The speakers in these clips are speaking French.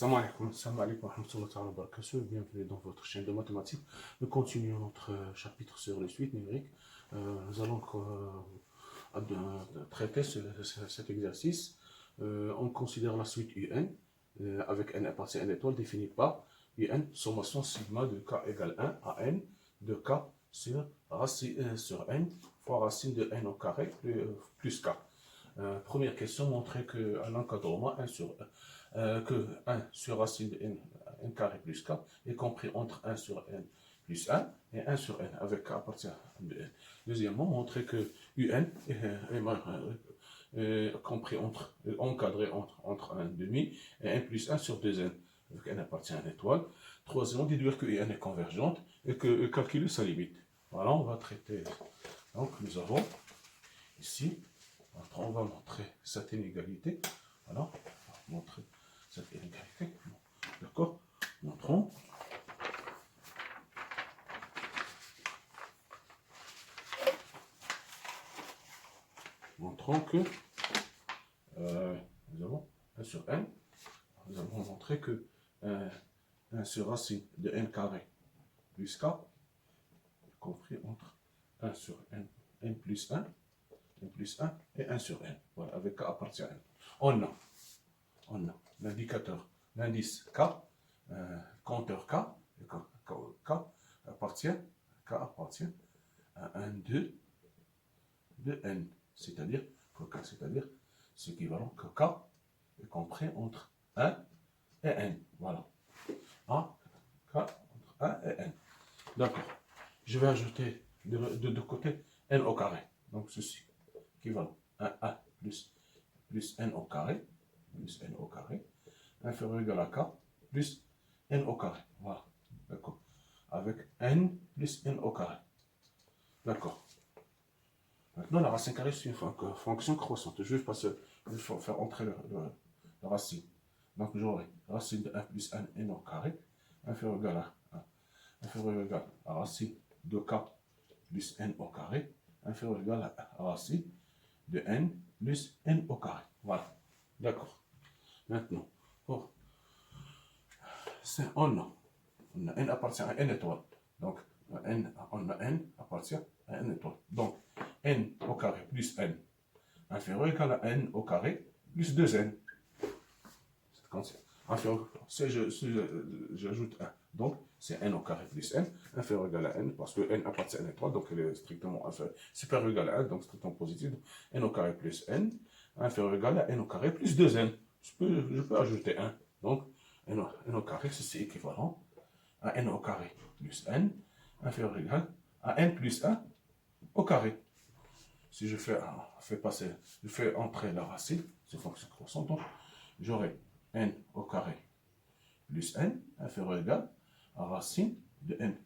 Salam alaikum wa rahmatullahi wa barakatuh. Bienvenue dans votre chaîne de mathématiques. Nous continuons notre chapitre sur les suites numériques. Nous allons traiter cet exercice. On considère la suite UN avec n appartient à n étoile définie par UN, sommation sigma de k égale 1 à n de k sur racine sur n fois racine de n au carré plus k. Première question, montrer qu'à l'encadrement 1 sur que 1 sur racine de n carré plus k est compris entre 1 sur n plus 1 et 1 sur n avec k appartient à n. Deuxièmement, montrer que un est compris encadré entre 1 demi et 1 plus 1 sur 2n avec n appartient à n étoile. Troisièmement, déduire que un est convergente et que calculer sa limite. Voilà, on va traiter. Donc nous avons ici, on va montrer cette inégalité. Voilà, on va montrer cette inégalité. D'accord? Montrons. Montrons que nous avons 1 sur n. Nous avons montré que 1 sur racine de n carré plus k est compris entre 1 sur n plus 1 et 1 sur n. Voilà, avec k appartient à n. On a l'indicateur, l'indice k, compteur k, et k appartient à 1, 2 de n. C'est-à-dire que k, c'est-à-dire c'est équivalent que k est compris entre 1 et n. Voilà. K entre 1 et n. D'accord. Je vais ajouter de deux côtés n au carré. Donc ceci équivalent à 1 plus n au carré, inférieur ou égal à k, plus n au carré. Voilà. D'accord. Avec n plus n au carré. D'accord. Maintenant, la racine carrée, c'est une fonction croissante. Je vais faire entrer la racine. Donc, j'aurai racine de 1 plus 1 n au carré, inférieur ou égal à racine de k plus n au carré, inférieur ou égal à racine de n plus n au carré. Voilà. D'accord. Maintenant, on a n appartient à n étoile. Donc, on a n appartient à n étoile. Donc, n au carré plus n inférieur ou égal à n au carré plus 2n. Inférieur, si j'ajoute 1, donc c'est n au carré plus n, inférieur ou égal à n, parce que n appartient à n étoile, donc elle est strictement inférieure, supérieur ou égal à 1, donc strictement positif, donc n au carré plus n, inférieur ou égal à n au carré plus 2n. Je peux ajouter 1, donc n au carré, c'est équivalent à n au carré plus n, inférieur ou égal à n plus 1 au carré. Si je fais entrer la racine, c'est fonction croissante, donc j'aurai n au carré plus n, inférieur ou égal à racine de n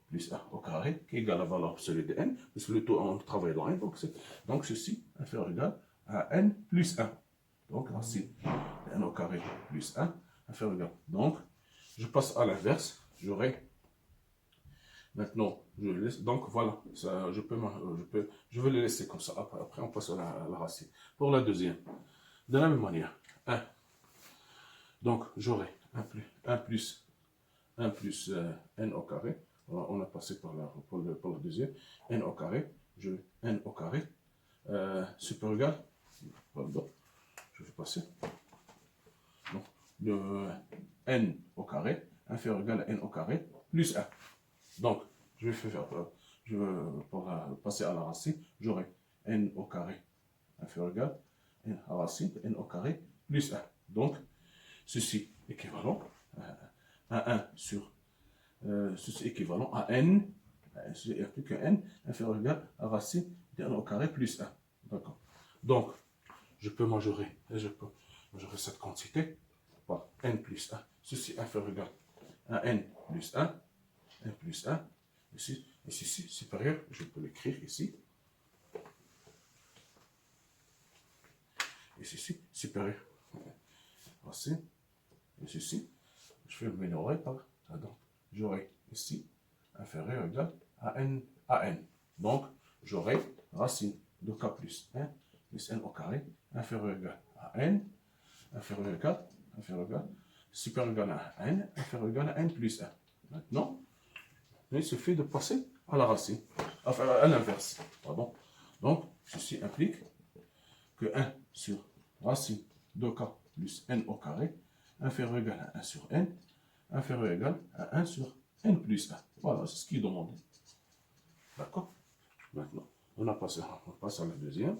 plus 1 au carré, qui est égal à la valeur absolue de n, parce que le taux, on travaille dans n, donc ceci, inférieur ou égal à n plus 1. Donc racine de n au carré plus 1, inférieur ou égal. Donc, je passe à l'inverse, j'aurai maintenant, je le laisse. Donc voilà, ça, je vais le laisser comme ça. Après, on passe à la racine. Pour la deuxième, de la même manière, 1. Donc j'aurai 1 plus n au carré. On a passé pour la deuxième. N au carré, n au carré, supérieur égal, pardon, je vais passer. Donc, le n au carré, inférieur égal à n au carré, plus 1. Donc, je vais passer à la racine, j'aurai n au carré inférieur égal à racine n au carré plus 1. Donc, ceci équivalent à 1 sur ceci équivalent à n, il n'y a plus que n inférieur égal à racine de n au carré plus 1. D'accord. Donc, je peux majorer cette quantité par n plus 1. Ceci inférieur égal à n plus 1. n plus 1, ici, et ceci supérieur, je peux l'écrire ici. Et ceci supérieur. Racine, et ceci, je vais m'améliorer par, donc, j'aurai ici inférieur égal à n. Donc, j'aurai racine de k plus 1 plus n au carré, inférieur égal à n, inférieur égal supérieur ou égal à n, inférieur ou égal à n plus 1. Maintenant, il suffit de passer à la racine, enfin à l'inverse. Pardon. Donc, ceci implique que 1 sur racine de k plus n au carré, inférieur ou égal à 1 sur n, inférieur ou égal à 1 sur n plus 1. Voilà, c'est ce qui est demandé. D'accord? Maintenant, on passe à la deuxième.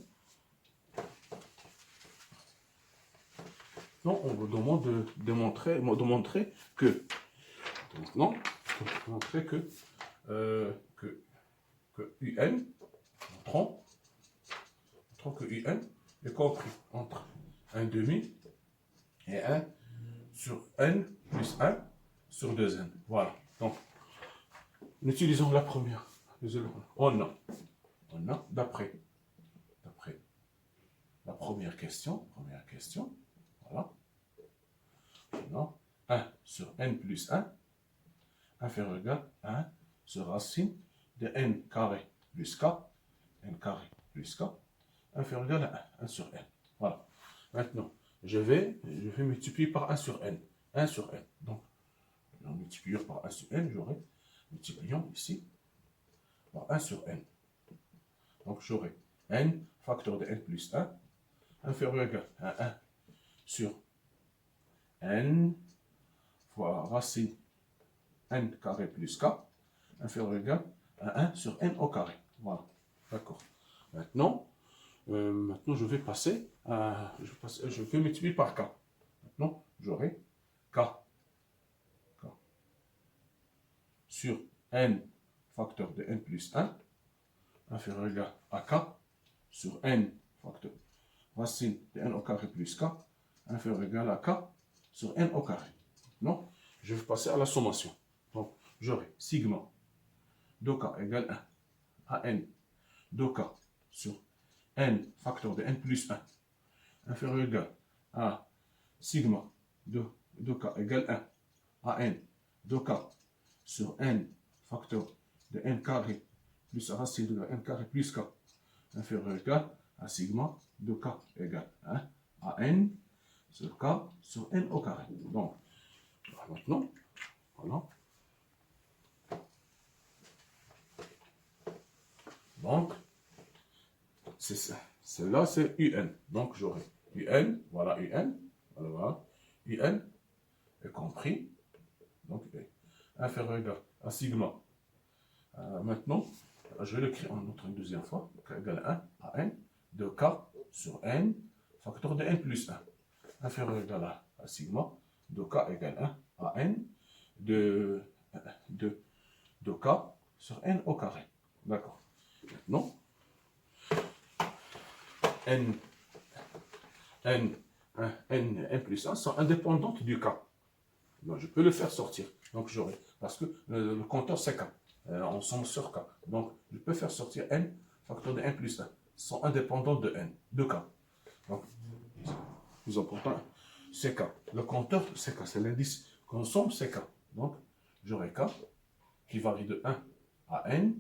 Donc, on vous demande de montrer que, maintenant, montrer que UN, montrons que UN est compris entre 1 demi et 1 sur n plus 1 sur 2n. Voilà. Donc, utilisons la première. On a d'après la première question, voilà. On a 1 sur n plus 1 inférieur ou égal à 1 sur racine de n carré plus k, inférieur ou égal à 1 sur n. Voilà. Maintenant, je vais multiplier par 1 sur n. 1 sur n. Donc, en multipliant par 1 sur n, j'aurai, multiplions ici, par 1 sur n. Donc, j'aurai n facteur de n plus 1, inférieur ou égal à 1 sur n fois racine n carré plus k, inférieur ou égal à 1 sur n au carré. Voilà. D'accord. Maintenant, je vais passer à... Je vais multiplier par k. Maintenant, j'aurai k sur n facteur de n plus 1, inférieur ou égal à k sur n facteur racine de n au carré plus k, inférieur ou égal à k sur n au carré. Non, je vais passer à la sommation. Donc, j'aurai sigma de k égale 1 à n de k sur n facteur de n plus 1, inférieur ou égal à sigma de k égale 1 à n de k sur n facteur de n carré plus racine de n carré plus k, inférieur ou égal à sigma de k égale 1 à n sur k sur n au carré. Donc, maintenant, voilà. Donc, c'est ça. Celle-là, c'est UN. Donc, j'aurai UN, voilà UN, voilà, UN est compris. Donc, inférieur ou égal à sigma. Maintenant, je vais l'écrire en une deuxième fois. K égale 1 à n de k sur n facteur de n plus 1. Inférieur ou égal à sigma de k égale 1 à n de k sur n au carré. D'accord. Maintenant, n plus 1 sont indépendantes du k. Donc, je peux le faire sortir. Donc, j'aurai, parce que le compteur c'est k. On somme sur k. Donc, je peux faire sortir n facteur de n plus 1. Sont indépendants de n, de k. Donc, plus important, c'est k. Le compteur c'est k, c'est l'indice qu'on somme, c'est k. Donc, j'aurai k qui varie de 1 à n.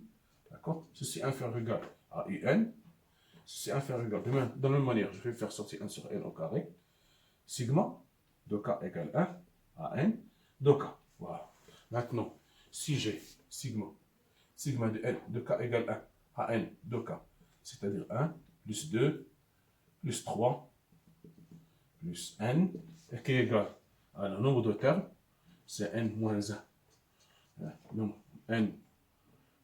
D'accord? Ceci inférieur ou égal à un. Ceci inférieur ou égal. De la même manière, je vais faire sortir 1 sur n au carré. Sigma de k égale 1 à n de k. Voilà. Maintenant, si j'ai sigma de n de k égale 1 à n de k, c'est-à-dire 1 plus 2 plus 3 plus n, et qui est égal à le nombre de termes, c'est n moins 1. N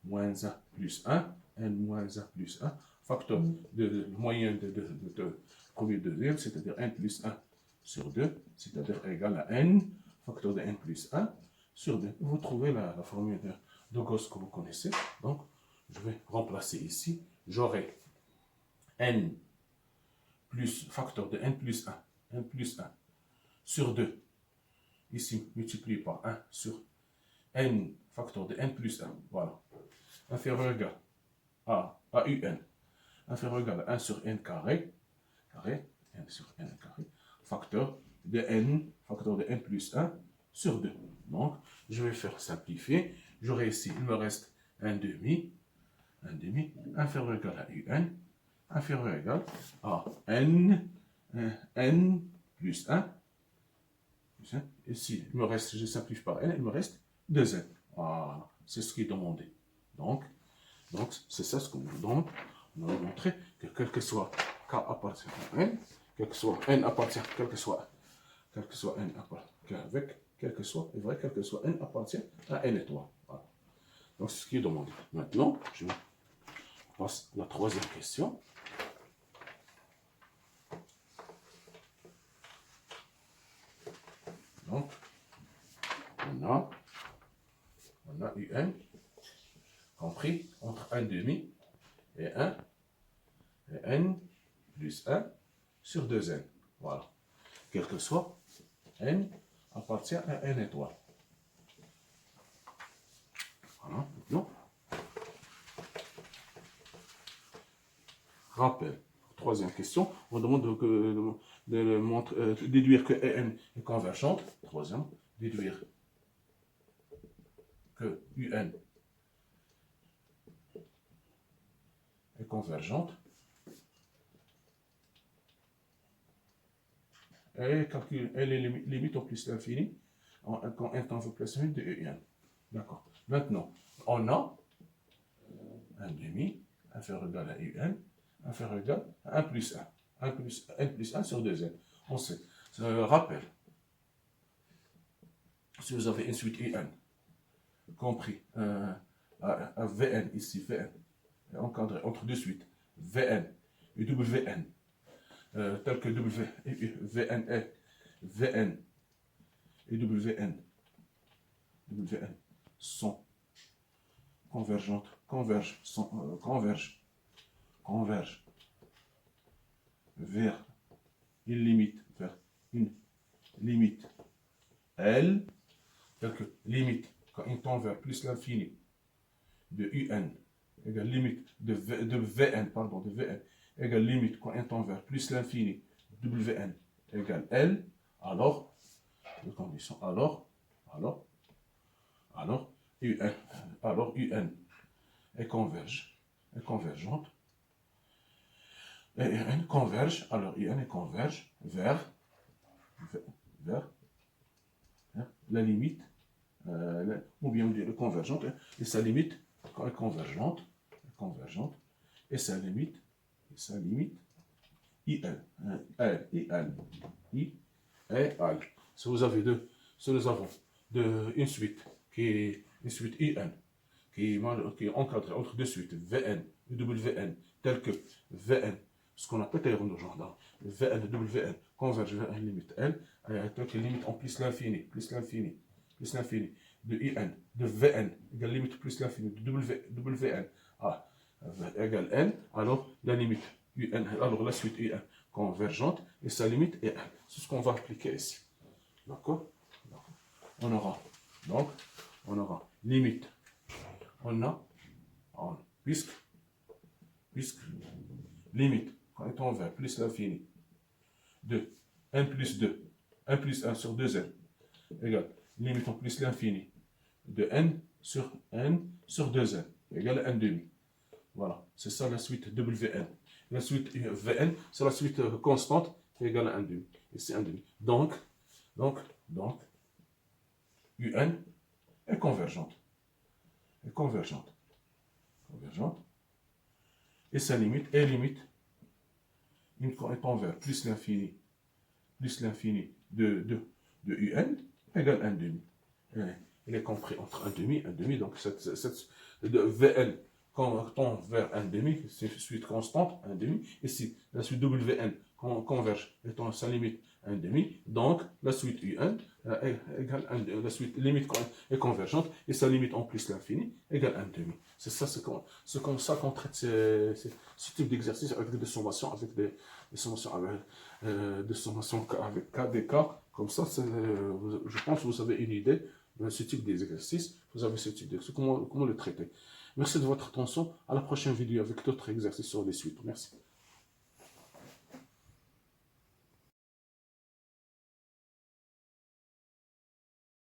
moins 1 plus 1, n moins 1 plus 1, facteur de moyen de premier deuxième, c'est-à-dire n plus 1 sur 2, c'est-à-dire égal à n, facteur de n plus 1 sur 2. Vous trouvez la formule de Gauss que vous connaissez. Donc, je vais remplacer ici. J'aurai n plus facteur de n plus 1 sur 2. Ici, multiplié par 1 sur n facteur de n plus 1. Voilà. Inférieur ou égal à un. Inférieur ou égal à 1 sur n carré. N sur n carré. Facteur de n plus 1 sur 2. Donc, je vais faire simplifier. J'aurai ici, il me reste un demi, inférieur ou égal à un, inférieur ou égal à n plus 1 Ici, il me reste, je simplifie par n, il me reste 2n. Voilà, c'est ce qui est demandé. Donc c'est ça ce qu'on nous donne. On va montrer que quel que soit k appartient à n, quel que soit n appartient, quel que soit n appartient avec, quel que soit, est vrai, quel que soit n appartient à n étoile. Voilà. Donc c'est ce qui est demandé. Maintenant, je passe à la troisième question. Donc, on a un compris entre 1,5 et 1 et n plus 1 sur 2n. Voilà. Quel que soit n appartient à n étoile. Voilà. Maintenant, rappel. Troisième question. On demande de déduire que n est convergente. Troisième, déduire que un est convergente et calculer les limites au plus l'infini quand n tend vers plus 1 de un. D'accord. Maintenant, on a 1,5 inférieur ou égal à un inférieur ou égal à 1 plus 1. 1 plus, n plus 1 sur 2n. On sait. Rappel. Si vous avez une suite un compris à Vn, ici Vn, encadré entre deux suites, Vn et Wn, tel que Vn est Vn et Wn sont convergentes, convergent vers une limite L, telle que limite quand il tend vers plus l'infini de un égale limite de Vn égale limite quand il tend vers plus l'infini de Wn égale L, alors, de condition, alors un est convergente, et un converge, alors un est converge vers la limite, ou bien on dit convergente, et sa limite est convergente, et sa limite, IL. Si vous avez si nous avons une suite qui est une suite IN, qui est encadrée entre deux suites Vn et Wn, telle que Vn, ce qu'on appelle d'ailleurs nos genres, Vn et Wn convergent vers une limite L, telle que limite en plus l'infini de IN, de Vn égale limite plus l'infini de Wn égale N, alors la limite UN, alors la suite UN convergente et sa limite est N. C'est ce qu'on va appliquer ici. D'accord? On aura limite. Puisque limite, quand on vers plus l'infini de 1 plus 2, 1 plus 1 sur 2n égale limite en plus l'infini de n sur 2n égale 1 demi. Voilà, c'est ça la suite Wn. La suite Vn, c'est la suite constante qui est égale à 1 demi. Et c'est 1 demi. Donc, Un est convergente. Et sa limite est limite, quand elle tend vers plus l'infini de Un égale 1 demi. Il est compris entre 1 demi, donc cette de Vn tend vers 1 demi, c'est une suite constante, 1 demi. Ici, la suite Wn converge étant sa limite 1 demi, donc la suite Un égale 1 demi. La suite limite est convergente et sa limite en plus l'infini égale 1 demi. C'est ça, c'est comme ça qu'on traite ce type d'exercice avec des sommations, avec des sommations avec des cas. Comme ça, je pense que vous avez une idée de ce type d'exercice. Vous avez ce type d'exercice, comment le traiter. Merci de votre attention. À la prochaine vidéo avec d'autres exercices sur les suites. Merci.